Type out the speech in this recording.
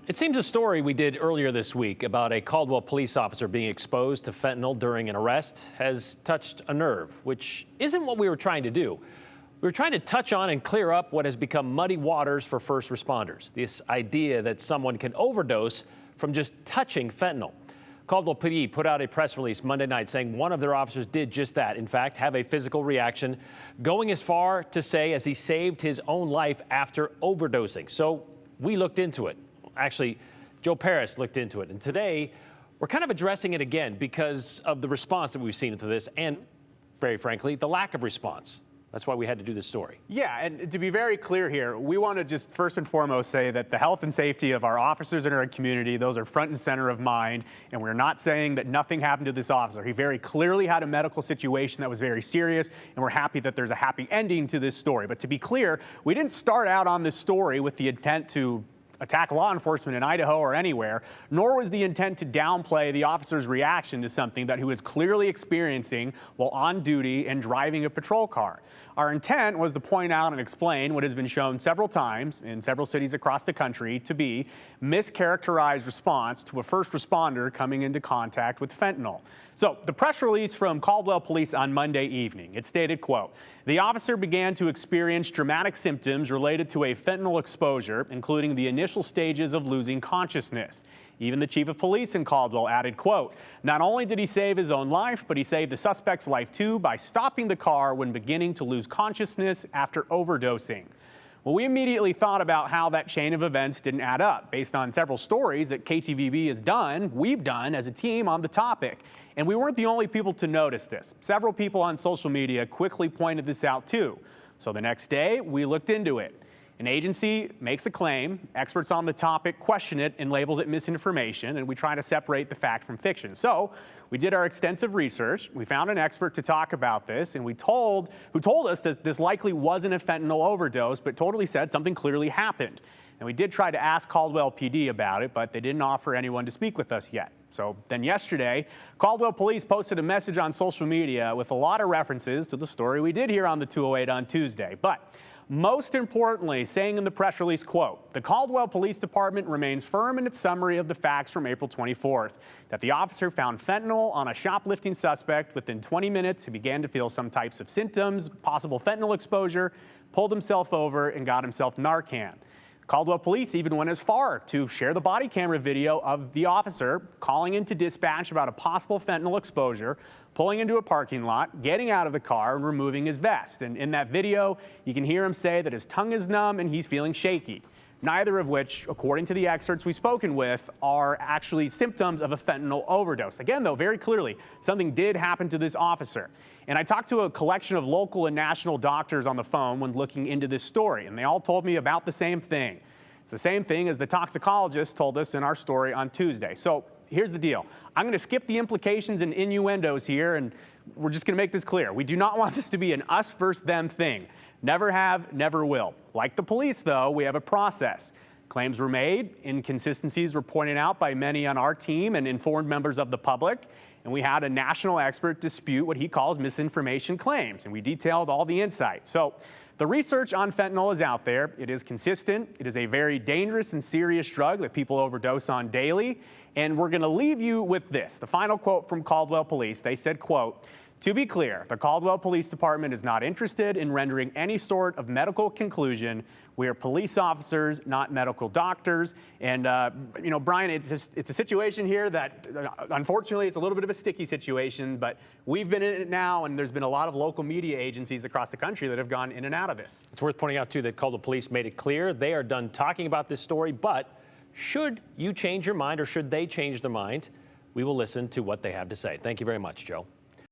It seems a story we did earlier this week about a Caldwell police officer being exposed to fentanyl during an arrest has touched a nerve, which isn't what we were trying to do. We were trying to touch on and clear up what has become muddy waters for first responders. This idea that someone can overdose from just touching fentanyl. Caldwell PD put out a press release Monday night saying one of their officers did just that. In fact, have a physical reaction, going as far to say as he saved his own life after overdosing. So we looked into it. Actually, Joe Paris looked into it. And today, we're kind of addressing it again because of the response that we've seen to this and, very frankly, the lack of response. That's why we had to do this story. Yeah, and to be very clear here, we want to just first and foremost say that the health and safety of our officers in our community, those are front and center of mind, and we're not saying that nothing happened to this officer. He very clearly had a medical situation that was very serious, and we're happy that there's a happy ending to this story. But to be clear, we didn't start out on this story with the intent to attack law enforcement in Idaho or anywhere, nor was the intent to downplay the officer's reaction to something that he was clearly experiencing while on duty and driving a patrol car. Our intent was to point out and explain what has been shown several times in several cities across the country to be mischaracterized response to a first responder coming into contact with fentanyl. So the press release from Caldwell Police on Monday evening, it stated, quote, "The officer began to experience dramatic symptoms related to a fentanyl exposure, including the initial stages of losing consciousness." Even the chief of police in Caldwell added, quote, "Not only did he save his own life, but he saved the suspect's life too by stopping the car when beginning to lose consciousness after overdosing." Well, we immediately thought about how that chain of events didn't add up based on several stories that KTVB has done, we've done as a team on the topic. And we weren't the only people to notice this. Several people on social media quickly pointed this out too. So the next day, we looked into it. An agency makes a claim, experts on the topic question it and labels it misinformation, and we try to separate the fact from fiction. So we did our extensive research, we found an expert to talk about this, and who told us that this likely wasn't a fentanyl overdose, but totally said something clearly happened. And we did try to ask Caldwell PD about it, but they didn't offer anyone to speak with us yet. So then yesterday, Caldwell Police posted a message on social media with a lot of references to the story we did here on the 208 on Tuesday. But most importantly, saying in the press release, quote, "The Caldwell Police Department remains firm in its summary of the facts from April 24th, that the officer found fentanyl on a shoplifting suspect. Within 20 minutes, he began to feel some types of symptoms, possible fentanyl exposure, pulled himself over, and got himself Narcan." Caldwell Police even went as far to share the body camera video of the officer calling into dispatch about a possible fentanyl exposure, pulling into a parking lot, getting out of the car, and removing his vest. And in that video, you can hear him say that his tongue is numb and he's feeling shaky. Neither of which, according to the experts we've spoken with, are actually symptoms of a fentanyl overdose. Again, though, very clearly, something did happen to this officer. And I talked to a collection of local and national doctors on the phone when looking into this story, and they all told me about the same thing. It's the same thing as the toxicologist told us in our story on Tuesday. So here's the deal. I'm going to skip the implications and innuendos here, and we're just going to make this clear. We do not want this to be an us versus them thing. Never have, never will. Like the police, though, we have a process. Claims were made, inconsistencies were pointed out by many on our team and informed members of the public, and we had a national expert dispute what he calls misinformation claims, and we detailed all the insights. So the research on fentanyl is out there. It is consistent. It is a very dangerous and serious drug that people overdose on daily. And we're going to leave you with this. The final quote from Caldwell Police, they said, quote, "To be clear, the Caldwell Police Department is not interested in rendering any sort of medical conclusion. We are police officers, not medical doctors." And, Brian, it's a situation here that, unfortunately, it's a little bit of a sticky situation, but we've been in it now, and there's been a lot of local media agencies across the country that have gone in and out of this. It's worth pointing out, too, that Caldwell Police made it clear they are done talking about this story, but should you change your mind or should they change their mind, we will listen to what they have to say. Thank you very much, Joe.